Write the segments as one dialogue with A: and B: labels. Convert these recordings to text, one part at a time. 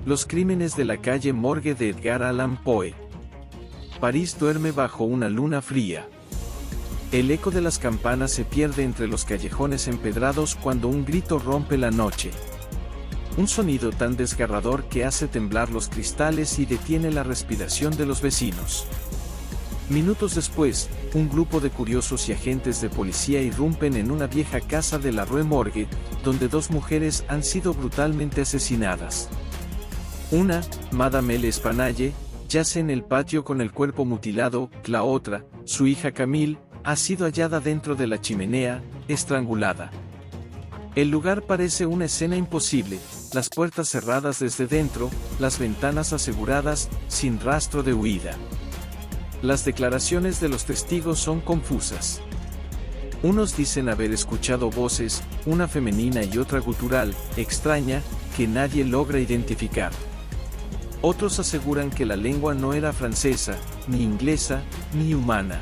A: Los crímenes de la calle Morgue de Edgar Allan Poe. París duerme bajo una luna fría. El eco de las campanas se pierde entre los callejones empedrados cuando un grito rompe la noche. Un sonido tan desgarrador que hace temblar los cristales y detiene la respiración de los vecinos. Minutos después, un grupo de curiosos y agentes de policía irrumpen en una vieja casa de la Rue Morgue, donde dos mujeres han sido brutalmente asesinadas. Una, Madame L'Espanaye, yace en el patio con el cuerpo mutilado, la otra, su hija Camille, ha sido hallada dentro de la chimenea, estrangulada. El lugar parece una escena imposible, las puertas cerradas desde dentro, las ventanas aseguradas, sin rastro de huida. Las declaraciones de los testigos son confusas. Unos dicen haber escuchado voces, una femenina y otra gutural, extraña, que nadie logra identificar. Otros aseguran que la lengua no era francesa, ni inglesa, ni humana.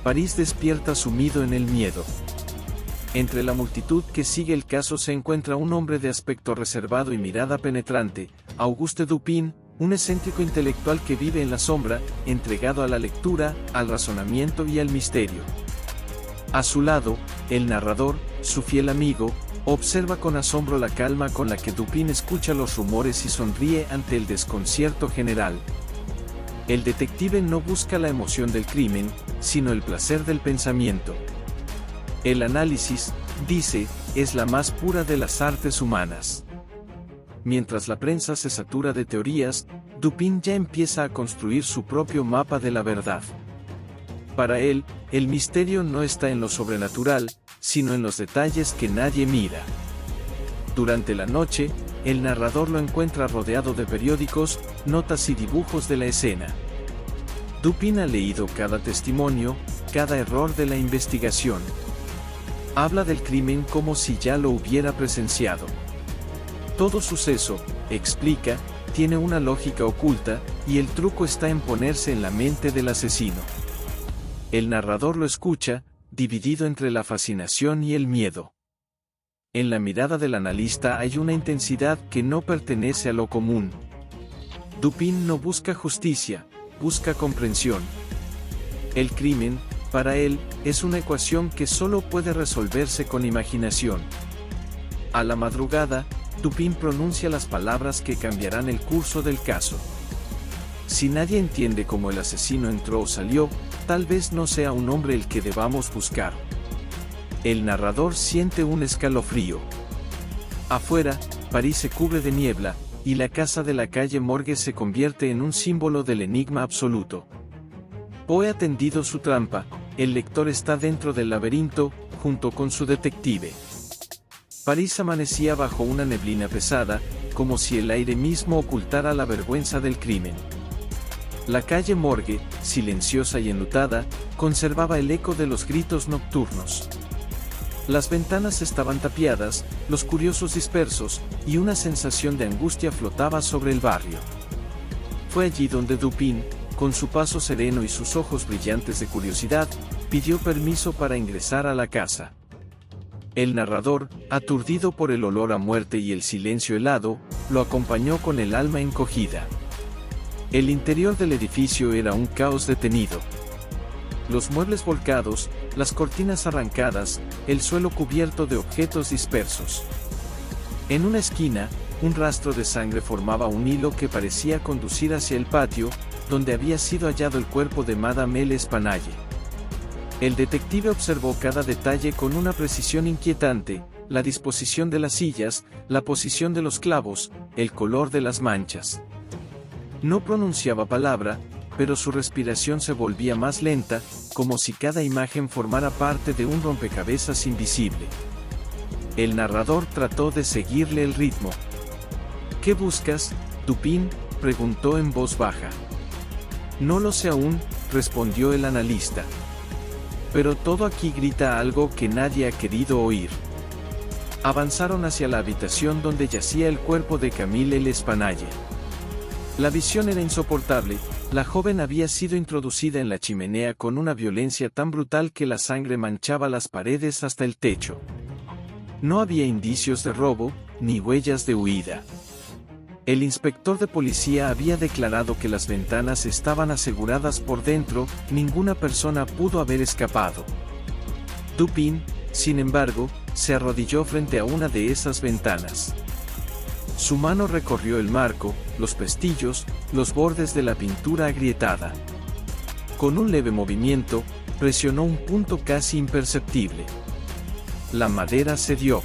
A: París despierta sumido en el miedo. Entre la multitud que sigue el caso se encuentra un hombre de aspecto reservado y mirada penetrante, Auguste Dupin, un excéntrico intelectual que vive en la sombra, entregado a la lectura, al razonamiento y al misterio. A su lado, el narrador, su fiel amigo, observa con asombro la calma con la que Dupin escucha los rumores y sonríe ante el desconcierto general. El detective no busca la emoción del crimen, sino el placer del pensamiento. El análisis, dice, es la más pura de las artes humanas. Mientras la prensa se satura de teorías, Dupin ya empieza a construir su propio mapa de la verdad. Para él, el misterio no está en lo sobrenatural, sino en los detalles que nadie mira. Durante la noche, el narrador lo encuentra rodeado de periódicos, notas y dibujos de la escena. Dupin ha leído cada testimonio, cada error de la investigación. Habla del crimen como si ya lo hubiera presenciado. Todo suceso, explica, tiene una lógica oculta, y el truco está en ponerse en la mente del asesino. El narrador lo escucha, dividido entre la fascinación y el miedo. En la mirada del analista hay una intensidad que no pertenece a lo común. Dupin no busca justicia, busca comprensión. El crimen, para él, es una ecuación que solo puede resolverse con imaginación. A la madrugada, Dupin pronuncia las palabras que cambiarán el curso del caso. Si nadie entiende cómo el asesino entró o salió, tal vez no sea un hombre el que debamos buscar. El narrador siente un escalofrío. Afuera, París se cubre de niebla, y la casa de la calle Morgue se convierte en un símbolo del enigma absoluto. Poe ha tendido su trampa, el lector está dentro del laberinto, junto con su detective. París amanecía bajo una neblina pesada, como si el aire mismo ocultara la vergüenza del crimen. La calle Morgue, silenciosa y enlutada, conservaba el eco de los gritos nocturnos. Las ventanas estaban tapiadas, los curiosos dispersos, y una sensación de angustia flotaba sobre el barrio. Fue allí donde Dupin, con su paso sereno y sus ojos brillantes de curiosidad, pidió permiso para ingresar a la casa. El narrador, aturdido por el olor a muerte y el silencio helado, lo acompañó con el alma encogida. El interior del edificio era un caos detenido. Los muebles volcados, las cortinas arrancadas, el suelo cubierto de objetos dispersos. En una esquina, un rastro de sangre formaba un hilo que parecía conducir hacia el patio, donde había sido hallado el cuerpo de Madame L'Espanaye. El detective observó cada detalle con una precisión inquietante, la disposición de las sillas, la posición de los clavos, el color de las manchas. No pronunciaba palabra, pero su respiración se volvía más lenta, como si cada imagen formara parte de un rompecabezas invisible. El narrador trató de seguirle el ritmo. ¿Qué buscas, Dupin?, preguntó en voz baja. No lo sé aún, respondió el analista. Pero todo aquí grita algo que nadie ha querido oír. Avanzaron hacia la habitación donde yacía el cuerpo de Camille L'Espanaye. La visión era insoportable, la joven había sido introducida en la chimenea con una violencia tan brutal que la sangre manchaba las paredes hasta el techo. No había indicios de robo, ni huellas de huida. El inspector de policía había declarado que las ventanas estaban aseguradas por dentro, ninguna persona pudo haber escapado. Dupin, sin embargo, se arrodilló frente a una de esas ventanas. Su mano recorrió el marco, los pestillos, los bordes de la pintura agrietada. Con un leve movimiento, presionó un punto casi imperceptible. La madera cedió.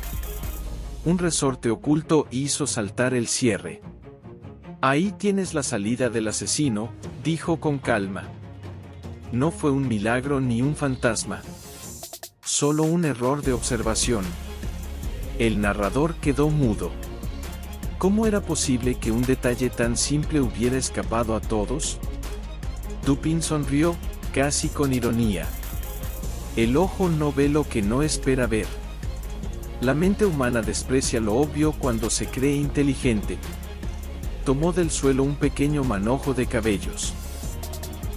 A: Un resorte oculto hizo saltar el cierre. «Ahí tienes la salida del asesino», dijo con calma. No fue un milagro ni un fantasma. Solo un error de observación. El narrador quedó mudo. ¿Cómo era posible que un detalle tan simple hubiera escapado a todos? Dupin sonrió, casi con ironía. El ojo no ve lo que no espera ver. La mente humana desprecia lo obvio cuando se cree inteligente. Tomó del suelo un pequeño manojo de cabellos.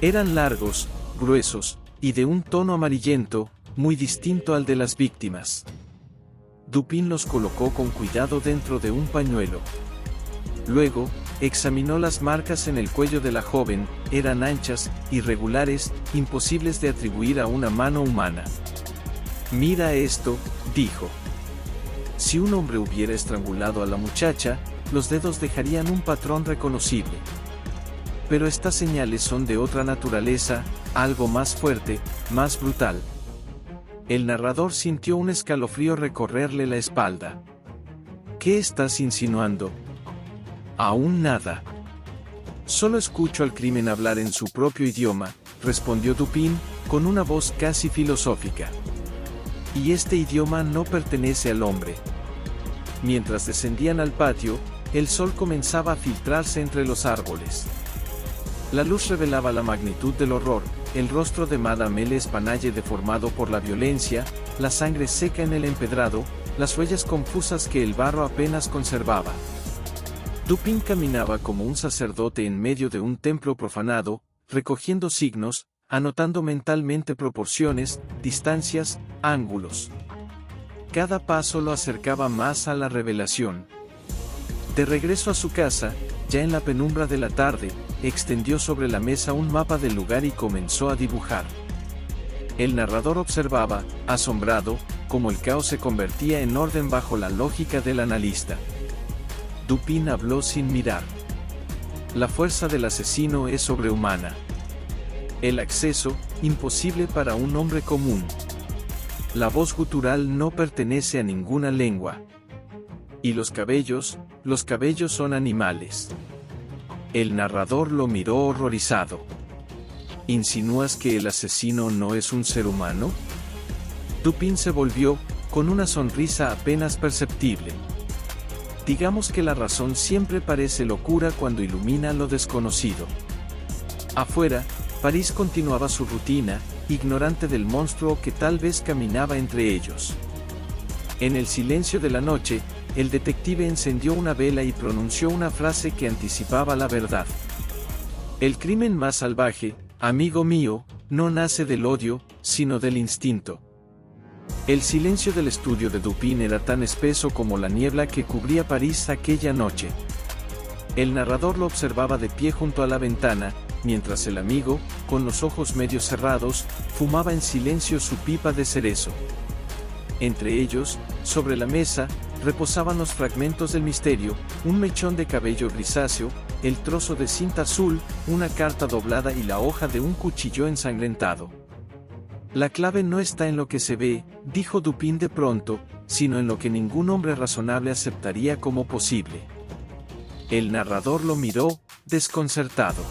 A: Eran largos, gruesos, y de un tono amarillento, muy distinto al de las víctimas. Dupin los colocó con cuidado dentro de un pañuelo. Luego, examinó las marcas en el cuello de la joven, eran anchas, irregulares, imposibles de atribuir a una mano humana. «Mira esto», dijo. Si un hombre hubiera estrangulado a la muchacha, los dedos dejarían un patrón reconocible. Pero estas señales son de otra naturaleza, algo más fuerte, más brutal. El narrador sintió un escalofrío recorrerle la espalda. «¿Qué estás insinuando?» «Aún nada. Solo escucho al crimen hablar en su propio idioma», respondió Dupin, con una voz casi filosófica. «Y este idioma no pertenece al hombre». Mientras descendían al patio, el sol comenzaba a filtrarse entre los árboles. La luz revelaba la magnitud del horror, el rostro de Madame L'Espanaye deformado por la violencia, la sangre seca en el empedrado, las huellas confusas que el barro apenas conservaba. Dupin caminaba como un sacerdote en medio de un templo profanado, recogiendo signos, anotando mentalmente proporciones, distancias, ángulos. Cada paso lo acercaba más a la revelación. De regreso a su casa, ya en la penumbra de la tarde, extendió sobre la mesa un mapa del lugar y comenzó a dibujar. El narrador observaba, asombrado, cómo el caos se convertía en orden bajo la lógica del analista. Dupin habló sin mirar. La fuerza del asesino es sobrehumana. El acceso, imposible para un hombre común. La voz gutural no pertenece a ninguna lengua. Y los cabellos son animales. El narrador lo miró horrorizado. ¿Insinúas que el asesino no es un ser humano? Dupin se volvió, con una sonrisa apenas perceptible. Digamos que la razón siempre parece locura cuando ilumina lo desconocido. Afuera, París continuaba su rutina, ignorante del monstruo que tal vez caminaba entre ellos. En el silencio de la noche, el detective encendió una vela y pronunció una frase que anticipaba la verdad. El crimen más salvaje, amigo mío, no nace del odio, sino del instinto. El silencio del estudio de Dupin era tan espeso como la niebla que cubría París aquella noche. El narrador lo observaba de pie junto a la ventana, mientras el amigo, con los ojos medio cerrados, fumaba en silencio su pipa de cerezo. Entre ellos, sobre la mesa, reposaban los fragmentos del misterio, un mechón de cabello grisáceo, el trozo de cinta azul, una carta doblada y la hoja de un cuchillo ensangrentado. La clave no está en lo que se ve, dijo Dupin de pronto, sino en lo que ningún hombre razonable aceptaría como posible. El narrador lo miró, desconcertado.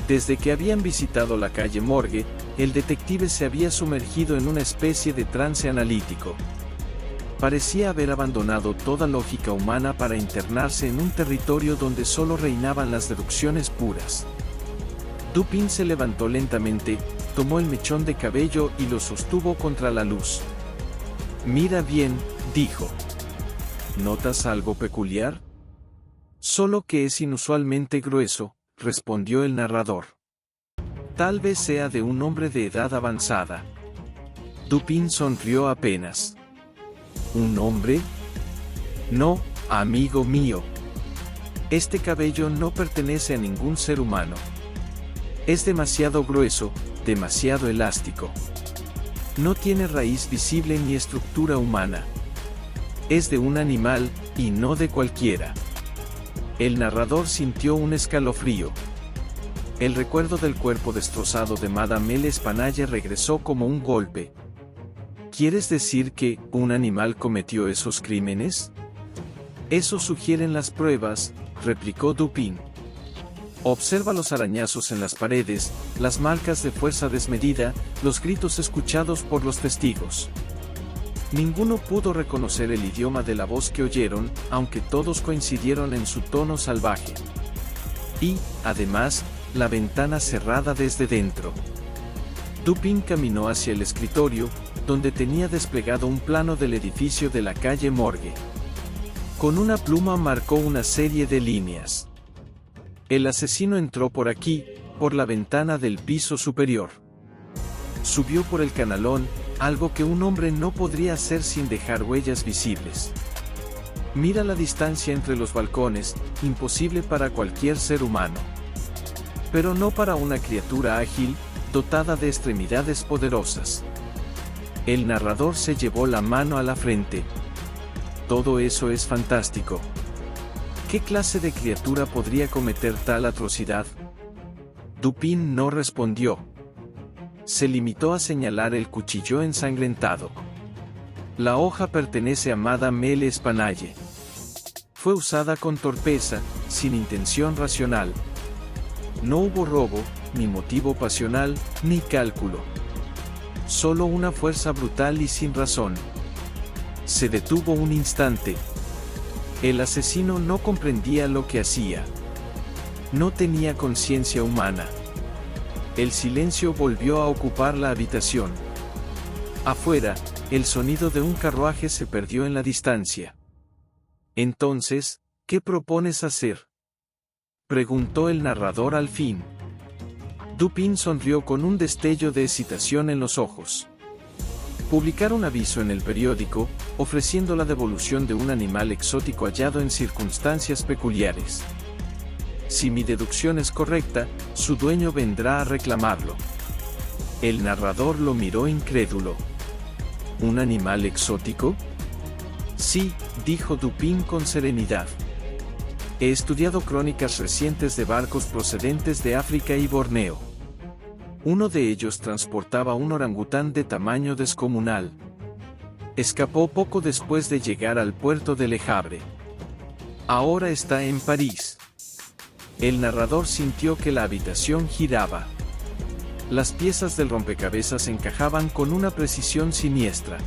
A: Desde que habían visitado la calle Morgue, el detective se había sumergido en una especie de trance analítico. Parecía haber abandonado toda lógica humana para internarse en un territorio donde solo reinaban las deducciones puras. Dupin se levantó lentamente, tomó el mechón de cabello y lo sostuvo contra la luz. «Mira bien», dijo. «¿Notas algo peculiar?» «Solo que es inusualmente grueso», respondió el narrador. «Tal vez sea de un hombre de edad avanzada». Dupin sonrió apenas. «¿Un hombre?» «No, amigo mío. Este cabello no pertenece a ningún ser humano. Es demasiado grueso, demasiado elástico. No tiene raíz visible ni estructura humana. Es de un animal, y no de cualquiera. El narrador sintió un escalofrío. El recuerdo del cuerpo destrozado de Madame L'Espanaye regresó como un golpe. ¿Quieres decir que un animal cometió esos crímenes? Eso sugieren las pruebas, replicó Dupin. Observa los arañazos en las paredes, las marcas de fuerza desmedida, los gritos escuchados por los testigos. Ninguno pudo reconocer el idioma de la voz que oyeron, aunque todos coincidieron en su tono salvaje. Y, además, la ventana cerrada desde dentro. Dupin caminó hacia el escritorio, donde tenía desplegado un plano del edificio de la calle Morgue. Con una pluma marcó una serie de líneas. El asesino entró por aquí, por la ventana del piso superior. Subió por el canalón, algo que un hombre no podría hacer sin dejar huellas visibles. Mira la distancia entre los balcones, imposible para cualquier ser humano. Pero no para una criatura ágil, dotada de extremidades poderosas. El narrador se llevó la mano a la frente. Todo eso es fantástico. ¿Qué clase de criatura podría cometer tal atrocidad? Dupin no respondió. Se limitó a señalar el cuchillo ensangrentado. La hoja pertenece a Madame L'Espanaye. Fue usada con torpeza, sin intención racional. No hubo robo, ni motivo pasional, ni cálculo. Solo una fuerza brutal y sin razón. Se detuvo un instante. El asesino no comprendía lo que hacía. No tenía conciencia humana. El silencio volvió a ocupar la habitación. Afuera, el sonido de un carruaje se perdió en la distancia. Entonces, ¿qué propones hacer?, preguntó el narrador al fin. Dupin sonrió con un destello de excitación en los ojos. Publicar un aviso en el periódico, ofreciendo la devolución de un animal exótico hallado en circunstancias peculiares. Si mi deducción es correcta, su dueño vendrá a reclamarlo. El narrador lo miró incrédulo. ¿Un animal exótico? Sí, dijo Dupin con serenidad. He estudiado crónicas recientes de barcos procedentes de África y Borneo. Uno de ellos transportaba un orangután de tamaño descomunal. Escapó poco después de llegar al puerto de Le Havre. Ahora está en París. El narrador sintió que la habitación giraba. Las piezas del rompecabezas encajaban con una precisión siniestra.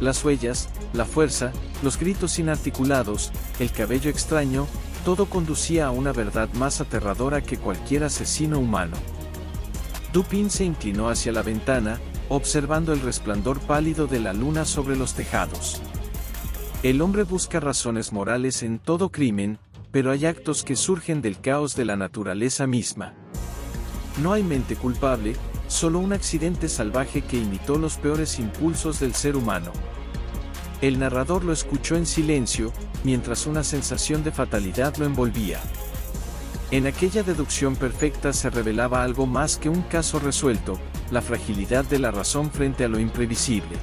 A: Las huellas, la fuerza, los gritos inarticulados, el cabello extraño, todo conducía a una verdad más aterradora que cualquier asesino humano. Dupin se inclinó hacia la ventana, observando el resplandor pálido de la luna sobre los tejados. El hombre busca razones morales en todo crimen, pero hay actos que surgen del caos de la naturaleza misma. No hay mente culpable, solo un accidente salvaje que imitó los peores impulsos del ser humano. El narrador lo escuchó en silencio, mientras una sensación de fatalidad lo envolvía. En aquella deducción perfecta se revelaba algo más que un caso resuelto, la fragilidad de la razón frente a lo imprevisible.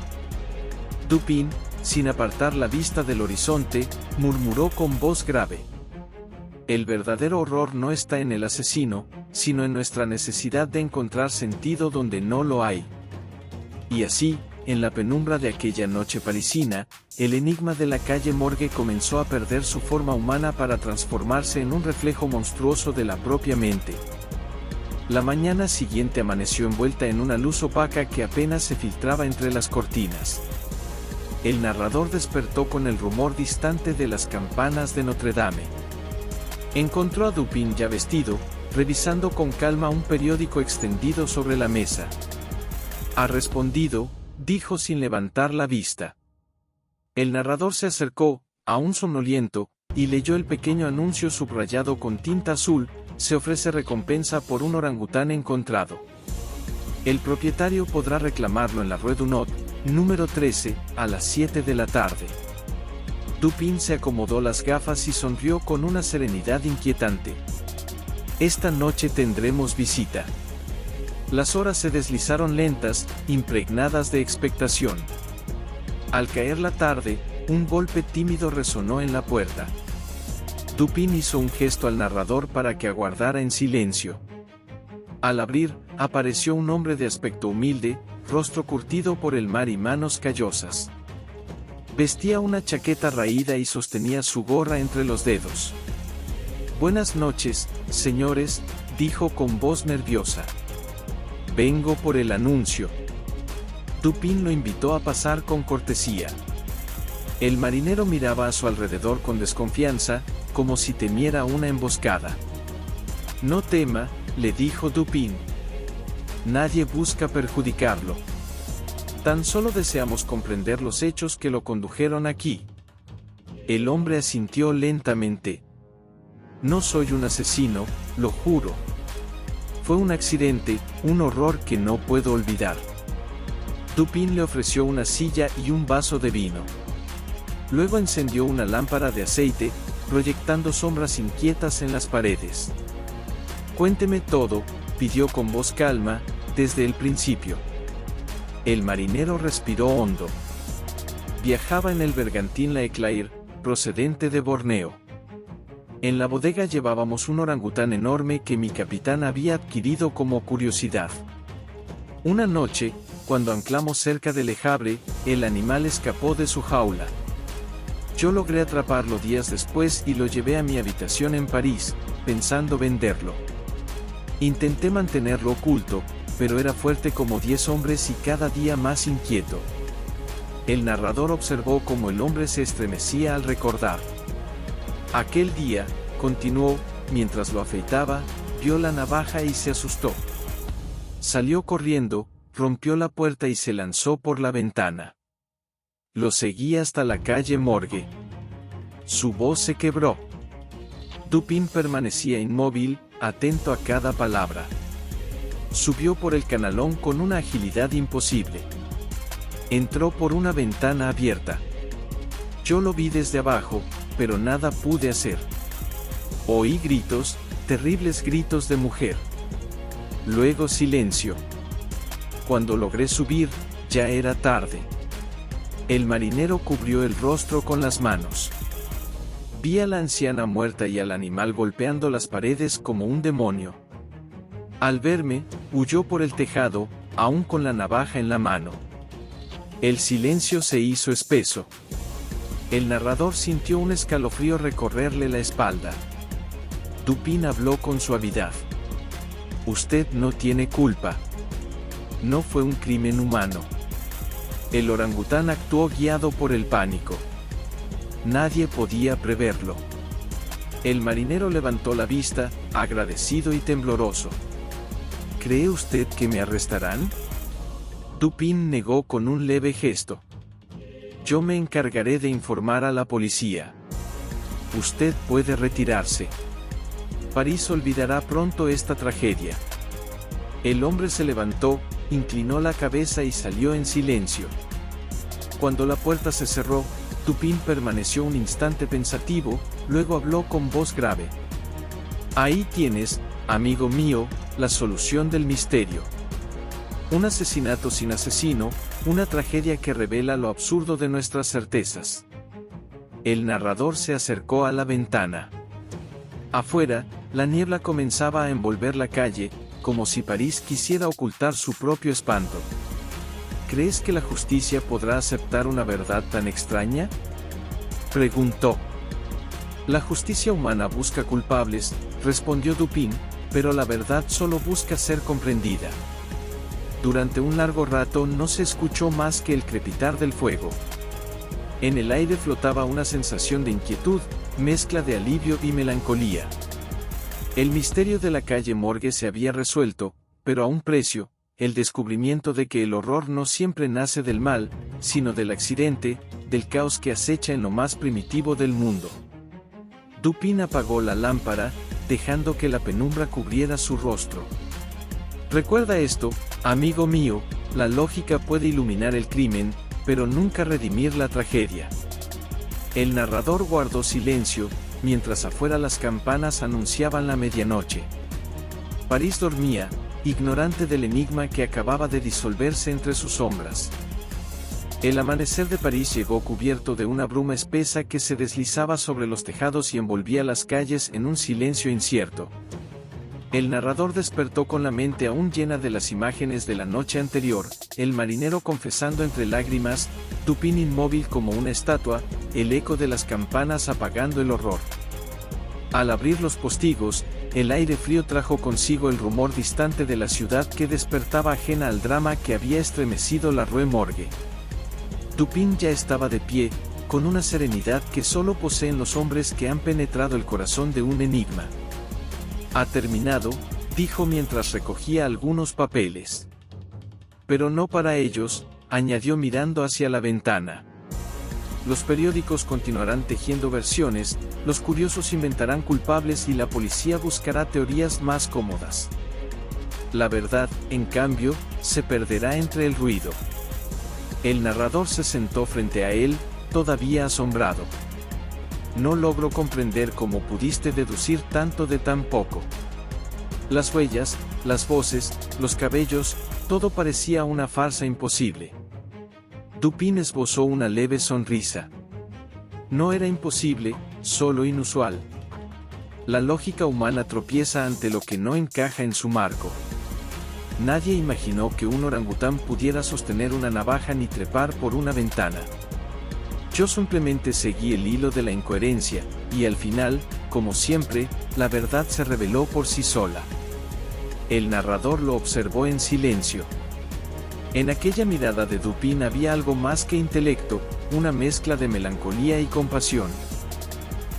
A: Dupin, sin apartar la vista del horizonte, murmuró con voz grave: el verdadero horror no está en el asesino, sino en nuestra necesidad de encontrar sentido donde no lo hay. Y así, en la penumbra de aquella noche parisina, el enigma de la calle Morgue comenzó a perder su forma humana para transformarse en un reflejo monstruoso de la propia mente. La mañana siguiente amaneció envuelta en una luz opaca que apenas se filtraba entre las cortinas. El narrador despertó con el rumor distante de las campanas de Notre Dame. Encontró a Dupin ya vestido, revisando con calma un periódico extendido sobre la mesa. «Ha respondido», dijo sin levantar la vista. El narrador se acercó, aún somnoliento, y leyó el pequeño anuncio subrayado con tinta azul: se ofrece recompensa por un orangután encontrado. El propietario podrá reclamarlo en la Rue Dunot, número 13, a las 7 de la tarde. Dupin se acomodó las gafas y sonrió con una serenidad inquietante. Esta noche tendremos visita. Las horas se deslizaron lentas, impregnadas de expectación. Al caer la tarde, un golpe tímido resonó en la puerta. Dupin hizo un gesto al narrador para que aguardara en silencio. Al abrir, apareció un hombre de aspecto humilde, rostro curtido por el mar y manos callosas. Vestía una chaqueta raída y sostenía su gorra entre los dedos. «Buenas noches, señores», dijo con voz nerviosa. «Vengo por el anuncio». Dupin lo invitó a pasar con cortesía. El marinero miraba a su alrededor con desconfianza, como si temiera una emboscada. «No tema», le dijo Dupin. «Nadie busca perjudicarlo. Tan solo deseamos comprender los hechos que lo condujeron aquí». El hombre asintió lentamente. «No soy un asesino, lo juro. Fue un accidente, un horror que no puedo olvidar». Dupin le ofreció una silla y un vaso de vino. Luego encendió una lámpara de aceite, proyectando sombras inquietas en las paredes. «Cuénteme todo», pidió con voz calma, «desde el principio». El marinero respiró hondo. Viajaba en el bergantín La Éclair, procedente de Borneo. En la bodega llevábamos un orangután enorme que mi capitán había adquirido como curiosidad. Una noche, cuando anclamos cerca de Le Havre, el animal escapó de su jaula. Yo logré atraparlo días después y lo llevé a mi habitación en París, pensando venderlo. Intenté mantenerlo oculto, pero era fuerte como 10 hombres y cada día más inquieto. El narrador observó cómo el hombre se estremecía al recordar. Aquel día, continuó, mientras lo afeitaba, vio la navaja y se asustó. Salió corriendo, rompió la puerta y se lanzó por la ventana. Lo seguí hasta la calle Morgue. Su voz se quebró. Dupin permanecía inmóvil, atento a cada palabra. Subió por el canalón con una agilidad imposible. Entró por una ventana abierta. Yo lo vi desde abajo, pero nada pude hacer. Oí gritos, terribles gritos de mujer. Luego silencio. Cuando logré subir, ya era tarde. El marinero cubrió el rostro con las manos. Vi a la anciana muerta y al animal golpeando las paredes como un demonio. Al verme, huyó por el tejado, aún con la navaja en la mano. El silencio se hizo espeso. El narrador sintió un escalofrío recorrerle la espalda. Dupin habló con suavidad. «Usted no tiene culpa. No fue un crimen humano. El orangután actuó guiado por el pánico. Nadie podía preverlo». El marinero levantó la vista, agradecido y tembloroso. «¿Cree usted que me arrestarán?». Dupin negó con un leve gesto. «Yo me encargaré de informar a la policía. Usted puede retirarse. París olvidará pronto esta tragedia». El hombre se levantó, inclinó la cabeza y salió en silencio. Cuando la puerta se cerró, Dupin permaneció un instante pensativo, luego habló con voz grave. «Ahí tienes, amigo mío, la solución del misterio. Un asesinato sin asesino, una tragedia que revela lo absurdo de nuestras certezas». El narrador se acercó a la ventana. Afuera, la niebla comenzaba a envolver la calle, como si París quisiera ocultar su propio espanto. «¿Crees que la justicia podrá aceptar una verdad tan extraña?», preguntó. «La justicia humana busca culpables», respondió Dupin, «pero la verdad solo busca ser comprendida». Durante un largo rato no se escuchó más que el crepitar del fuego. En el aire flotaba una sensación de inquietud, mezcla de alivio y melancolía. El misterio de la calle Morgue se había resuelto, pero a un precio: el descubrimiento de que el horror no siempre nace del mal, sino del accidente, del caos que acecha en lo más primitivo del mundo. Dupin apagó la lámpara, dejando que la penumbra cubriera su rostro. «Recuerda esto, amigo mío, la lógica puede iluminar el crimen, pero nunca redimir la tragedia. El narrador guardó silencio, mientras afuera las campanas anunciaban la medianoche. París dormía, ignorante del enigma que acababa de disolverse entre sus sombras. El amanecer de París llegó cubierto de una bruma espesa que se deslizaba sobre los tejados y envolvía las calles en un silencio incierto. El narrador despertó con la mente aún llena de las imágenes de la noche anterior, el marinero confesando entre lágrimas, Dupin inmóvil como una estatua, el eco de las campanas apagando el horror. Al abrir los postigos, el aire frío trajo consigo el rumor distante de la ciudad que despertaba ajena al drama que había estremecido la Rue Morgue. Dupin ya estaba de pie, con una serenidad que solo poseen los hombres que han penetrado el corazón de un enigma. «Ha terminado», dijo mientras recogía algunos papeles. «Pero no para ellos», añadió mirando hacia la ventana. «Los periódicos continuarán tejiendo versiones, los curiosos inventarán culpables y la policía buscará teorías más cómodas. La verdad, en cambio, se perderá entre el ruido». El narrador se sentó frente a él, todavía asombrado. «No logro comprender cómo pudiste deducir tanto de tan poco». Las huellas, las voces, los cabellos, todo parecía una farsa imposible. Dupin esbozó una leve sonrisa. No era imposible, solo inusual. La lógica humana tropieza ante lo que no encaja en su marco. Nadie imaginó que un orangután pudiera sostener una navaja ni trepar por una ventana. Yo simplemente seguí el hilo de la incoherencia, y al final, como siempre, la verdad se reveló por sí sola. El narrador lo observó en silencio. En aquella mirada de Dupin había algo más que intelecto, una mezcla de melancolía y compasión.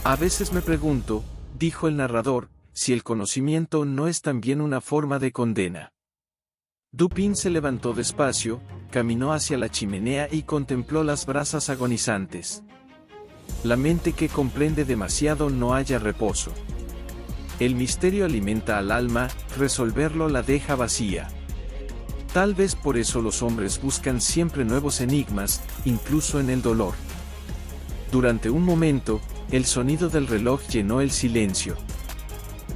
A: «A veces me pregunto», dijo el narrador, «si el conocimiento no es también una forma de condena». Dupin se levantó despacio, caminó hacia la chimenea y contempló las brasas agonizantes. La mente que comprende demasiado no halla reposo. El misterio alimenta al alma, resolverlo la deja vacía. Tal vez por eso los hombres buscan siempre nuevos enigmas, incluso en el dolor. Durante un momento, el sonido del reloj llenó el silencio.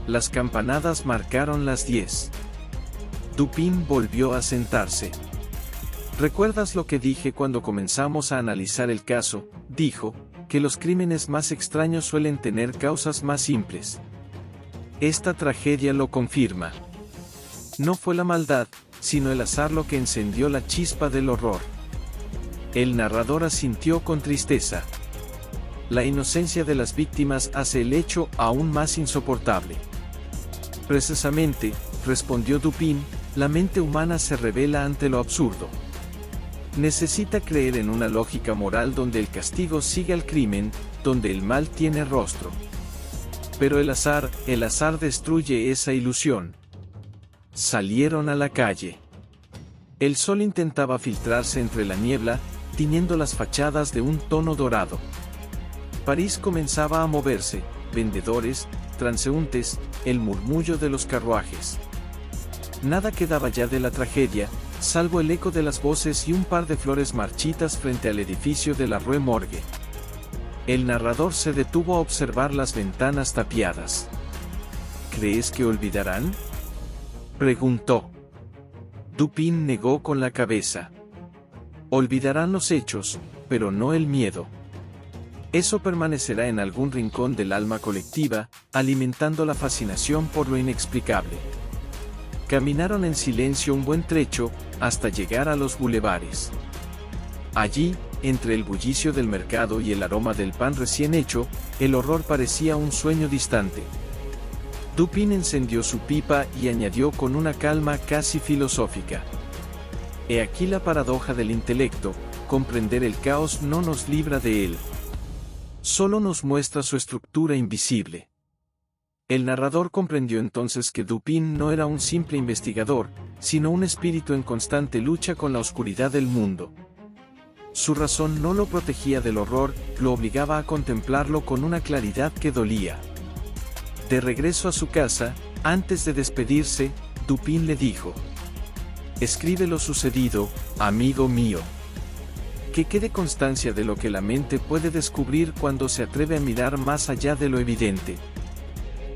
A: Las campanadas marcaron las 10. Dupin volvió a sentarse. «¿Recuerdas lo que dije cuando comenzamos a analizar el caso?», dijo, «que los crímenes más extraños suelen tener causas más simples. Esta tragedia lo confirma. No fue la maldad, sino el azar lo que encendió la chispa del horror». El narrador asintió con tristeza. «La inocencia de las víctimas hace el hecho aún más insoportable». «Precisamente», respondió Dupin, «la mente humana se revela ante lo absurdo. Necesita creer en una lógica moral donde el castigo sigue al crimen, donde el mal tiene rostro. Pero el azar destruye esa ilusión». Salieron a la calle. El sol intentaba filtrarse entre la niebla, tiñendo las fachadas de un tono dorado. París comenzaba a moverse, vendedores, transeúntes, el murmullo de los carruajes. Nada quedaba ya de la tragedia, salvo el eco de las voces y un par de flores marchitas frente al edificio de la Rue Morgue. El narrador se detuvo a observar las ventanas tapiadas. «¿Crees que olvidarán?», preguntó. Dupin negó con la cabeza. «Olvidarán los hechos, pero no el miedo. Eso permanecerá en algún rincón del alma colectiva, alimentando la fascinación por lo inexplicable». Caminaron en silencio un buen trecho, hasta llegar a los bulevares. Allí, entre el bullicio del mercado y el aroma del pan recién hecho, el horror parecía un sueño distante. Dupin encendió su pipa y añadió con una calma casi filosófica: «He aquí la paradoja del intelecto, comprender el caos no nos libra de él. Solo nos muestra su estructura invisible». El narrador comprendió entonces que Dupin no era un simple investigador, sino un espíritu en constante lucha con la oscuridad del mundo. Su razón no lo protegía del horror, lo obligaba a contemplarlo con una claridad que dolía. De regreso a su casa, antes de despedirse, Dupin le dijo: «Escribe lo sucedido, amigo mío. Que quede constancia de lo que la mente puede descubrir cuando se atreve a mirar más allá de lo evidente.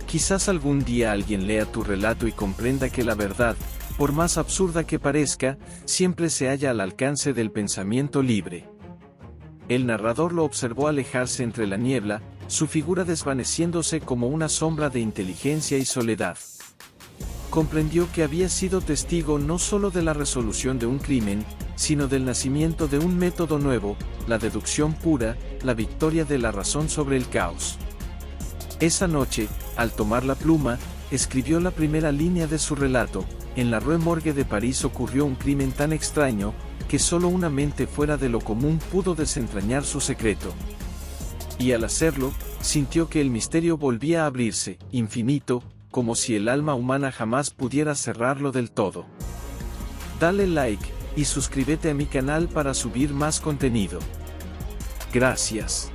A: Quizás algún día alguien lea tu relato y comprenda que la verdad, por más absurda que parezca, siempre se halla al alcance del pensamiento libre. El narrador lo observó alejarse entre la niebla, su figura desvaneciéndose como una sombra de inteligencia y soledad. Comprendió que había sido testigo no solo de la resolución de un crimen, sino del nacimiento de un método nuevo, la deducción pura, la victoria de la razón sobre el caos. Esa noche, al tomar la pluma, escribió la primera línea de su relato: en la Rue Morgue de París ocurrió un crimen tan extraño, que solo una mente fuera de lo común pudo desentrañar su secreto. Y al hacerlo, sintió que el misterio volvía a abrirse, infinito, como si el alma humana jamás pudiera cerrarlo del todo. Dale like, y suscríbete a mi canal para subir más contenido. Gracias.